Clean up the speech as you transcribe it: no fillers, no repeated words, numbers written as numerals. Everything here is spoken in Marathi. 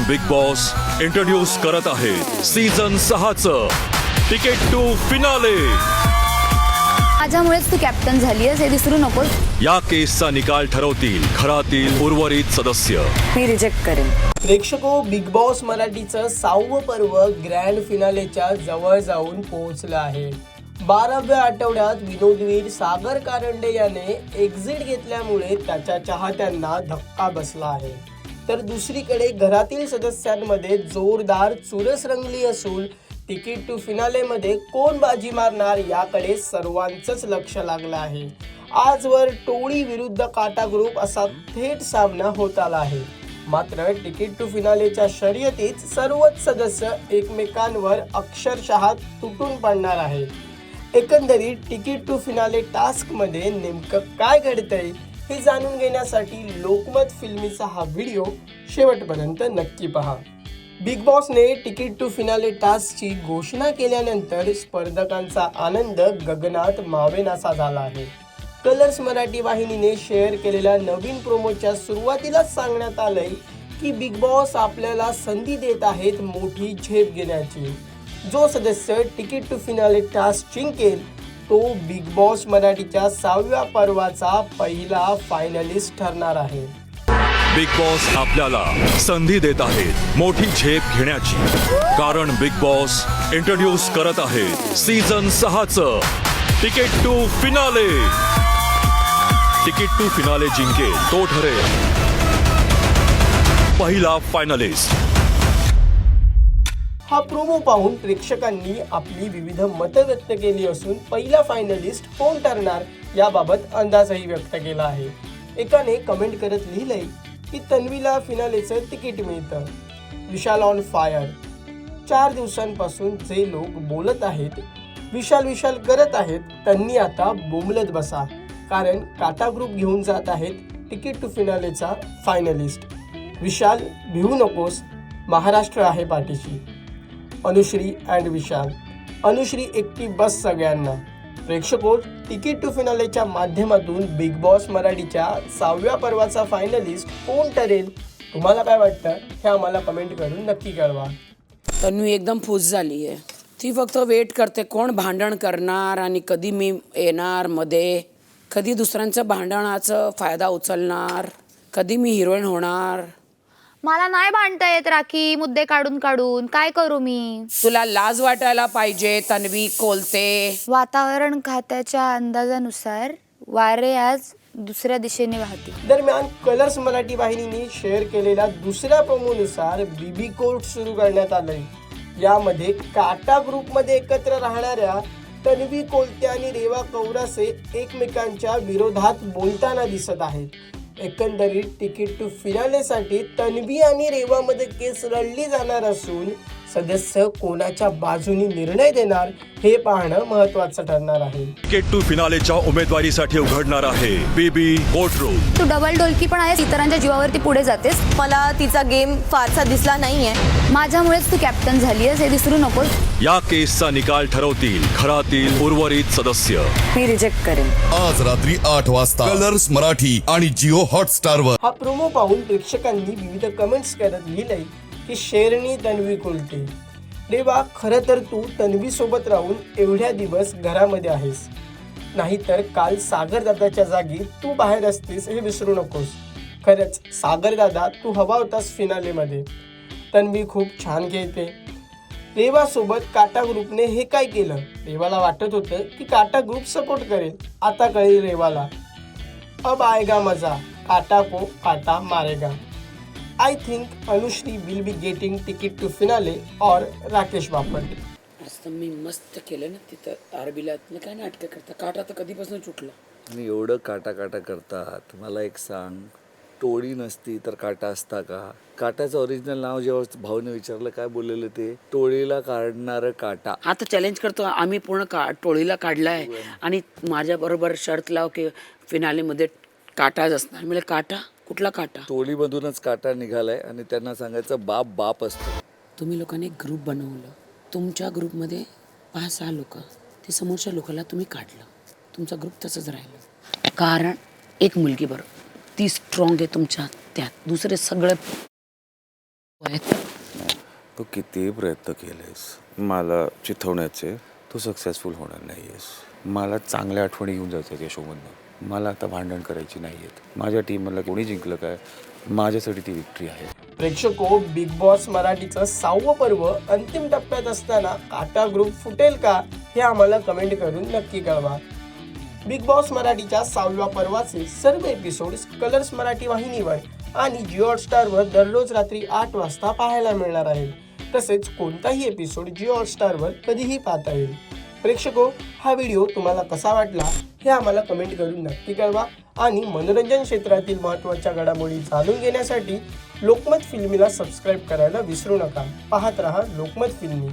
बिग बॉस इंट्रोड्यूस करत आहे सीझन 6चं तिकीट टू फिनाले। माझ्यामुळेच तू कॅप्टन झालीयस हे विसरू नकोस। या केसचा निकाल ठरवतील घरातील उर्वरित सदस्य। मी रिजेक्ट करेन। प्रेक्षको, बिग बॉस मराठीचं 6वं पर्व ग्रँड फिनालेच्या जवळ जाऊन पोहोचलं आहे। 12व्या आठवड्यात विनोदवीर सागर कारंडे याने एक्झिट घेतल्यामुळे त्याच्या चाहत्यांना धक्का बसला आहे, तर दुसरीकडे घरातील सदस्यांमध्ये जोरदार चुरस रंगली असून तिकीट टू फिनालेमध्ये कोण बाजी मारणार याकडे सर्वांचंच लक्ष लागलं आहे। आजवर टोळी विरुद्ध काटा ग्रुप असा थेट सामना होत आला आहे। मात्र तिकीट टू फिनालेच्या शर्यतीत सर्वच सदस्य एकमेकांवर अक्षरशः तुटून पडणार आहे। एकंदरीत तिकीट टू फिनाले टास्कमध्ये नेमकं काय घडतंय हे जाणून घेण्यासाठी लोकमत फिल्मीचा हा व्हिडिओ शेवटपर्यंत नक्की पहा। बिग बॉसने तिकीट टू फिनाले टास्कची घोषणा केल्यानंतर स्पर्धकांचा आनंद गगनात मावेनासा झाला आहे। कलर्स मराठी वाहिनीने शेअर केलेल्या नवीन प्रोमोच्या सुरुवातीलाच सांगण्यात आलंय की बिग बॉस आपल्याला संधी देत आहेत मोठी झेप घेण्याची। जो सदस्य तिकीट टू फिनाले टास्क जिंकेल तो बिग बॉस मराठीच्या 6व्या पर्वाचा पहिला फायनलिस्ट ठरणार आहे। बिग बॉस आपल्याला संधी देत आहेत मोठी झेप घेण्याची, कारण बिग बॉस इंट्रोड्यूस करत आहे सीझन 6चं ticket to finale. Ticket to finale जिंकेल तो ठरेल पहिला फायनलिस्ट। हा प्रोमो पाहून प्रेक्षकांनी आपली विविध मतं व्यक्त केली असून पहिला फायनलिस्ट कोण ठरणार याबाबत अंदाजही व्यक्त केला आहे। एकाने कमेंट करत लिहिलंय की तन्वीला फिनालेचं तिकीट मिळतं। विशाल ऑन फायर। 4 दिवसांपासून जे लोक बोलत आहेत, विशाल करत आहेत, त्यांनी आता बोंबलत बसा, कारण काटा ग्रुप घेऊन जात आहेत तिकीट टू फिनालेचा फायनलिस्ट। विशाल, भिवू नकोस, महाराष्ट्र आहे पाठीशी। अनुश्री अँड विशाल। अनुश्री एकटी बस सगळ्यांना। प्रेक्षको, तिकीट टू फिनालेच्या माध्यमातून बिग बॉस मराठीच्या 6व्या पर्वाचा फायनलिस्ट कोण ठरेल, तुम्हाला काय वाटतं हे आम्हाला कमेंट करून नक्की कळवा। तन्वी एकदम फूस झाली आहे। ती फक्त वेट करते कोण भांडण करणार आणि कधी मी येणार मध्ये, कधी दुसऱ्यांच्या भांडणाचा फायदा उचलणार, कधी मी हिरोईन होणार। मला नाही भांडता येत राखी, मुद्दे काढून काय करू मी? तुला लाज वाटायला पाहिजे तन्वी कोलते। वातावरण खात्याच्या अंदाजानुसार वारे आज दुसऱ्या दिशेने वाहतील। दरम्यान कलर्स मराठी वाहिनीने शेअर केलेल्या दुसऱ्या प्रोमोनुसार बीबी कोर्ट सुरू करण्यात आलंय। यामध्ये काटा ग्रुपमध्ये एकत्र राहणाऱ्या तन्वी कोलते आणि रेवा कौरासे एकमेकांच्या विरोधात बोलताना दिसत आहेत। एकंदरीत तिकीट टू फिनालेसाठी तन्वी आणि रेवामध्ये केस लढली जाणार असून सदस्य कोणाच्या बाजूनी निर्णय देणार हे पाहणं महत्त्वाचं ठरणार आहे। तिकीट टू फिनालेच्या उमेदवारीसाठी उघडणार आहे बीबी कोर्टरूम। तू डबल डोलकी पण आहेस, इतरांच्या जीवावरती पुढे जातेस। मला तिचा गेम फारसा दिसला नाहीये। माझ्यामुळेच तू कॅप्टन झालीयस हे विसरू नकोस। या केसचा निकाल ठरवतील घरातील उर्वरित सदस्य। मी रिजेक्ट करेन। आज रात्री 8 वाजता कलर्स मराठी आणि जिओ हॉटस्टारवर। हा प्रोमो पाहून प्रेक्षकांनी विविध कमेंट्स करत लिहिलंय की शेरनी तन्वी कोलते। रेवा, खरं तर तू तन्वी सोबत राहून एवढ्या दिवस घरामध्ये आहेस, नाहीतर काल सागर दादाच्या जागी तू बाहेर असतीस हे विसरू नकोस। खरंच सागर दादा, तू हवा होतास फिनालेमध्ये। तन्वी खूप छान खेळते। रेवा सोबत काटा ग्रुपने हे काय केलं? रेवाला वाटत होतं की काटा ग्रुप सपोर्ट करेल, आता कळेल रेवाला। अब आएगा मजा, काटा को काटा मारेगा। I think Anushree will be getting ticket to finale और राकेश बापट। असं मी मस्त केलं ना तिथं आरबीला। काय नाटकं करता? काटा तर कधीपासून सुटला। तुम्ही एवढं काटा करतात, मला एक सांग, टोळी नसती तर काटा असता का? काटाचं ओरिजिनल नाव जेव्हा भाऊने विचारलं काय बोललेलं ते, टोळीला काढणारं काटा। आता चॅलेंज करतो, आम्ही पूर्ण टोळीला काढलाय आणि माझ्या बरोबर शर्त लाव की फिनालेमध्ये काटाच असणार। म्हणजे काटा कुठला काटा? टोळीमधूनच काटा निघालाय आणि त्यांना सांगायचं बाप असतो। तुम्ही लोकांनी एक ग्रुप बनवलं, तुमच्या ग्रुपमध्ये 5-6 लोक, ते समोरच्या लोकांना तुम्ही काढलं, तुमचा ग्रुप तसंच राहिलं। कारण एक मुलगी बरोबर ती स्ट्रॉंग आहे तुमच्या त्यात, दुसरे सगळे तू कितीही प्रयत्न केलेस मला चिथवण्याचे, तू सक्सेसफुल होणार नाही आहेस. मला चांगल्या आठवणी घेऊन जायचं त्या शोमधनं. मला आता भांडण करायची नाही आहेत. माझ्या टीममधलं कोणी जिंकलं काय, माझ्यासाठी ती विक्ट्री आहे. प्रेक्षको, बिग बॉस मराठीचं 6वं पर्व अंतिम टप्प्यात असताना काटा ग्रुप फुटेल का हे आम्हाला कमेंट करून नक्की कळवा. बिग बॉस मराठीच्या 6व्या पर्वाचे सर्व एपिसोड्स कलर्स मराठी वाहिनीवर आणि जिओ हॉटस्टारवर दररोज रात्री 8 वाजता पाहायला मिळणार आहे. तसेच कोणताही एपिसोड जिओ हॉटस्टारवर कधीही पाहता येईल. प्रेक्षको, हा व्हिडिओ तुम्हाला कसा वाटला हे आम्हाला कमेंट करून नक्की कळवा आणि मनोरंजन क्षेत्रातील महत्त्वाच्या घडामोडी जाणून घेण्यासाठी लोकमत फिल्मीला सबस्क्राईब करायला विसरू नका. पाहत रहा लोकमत फिल्मी.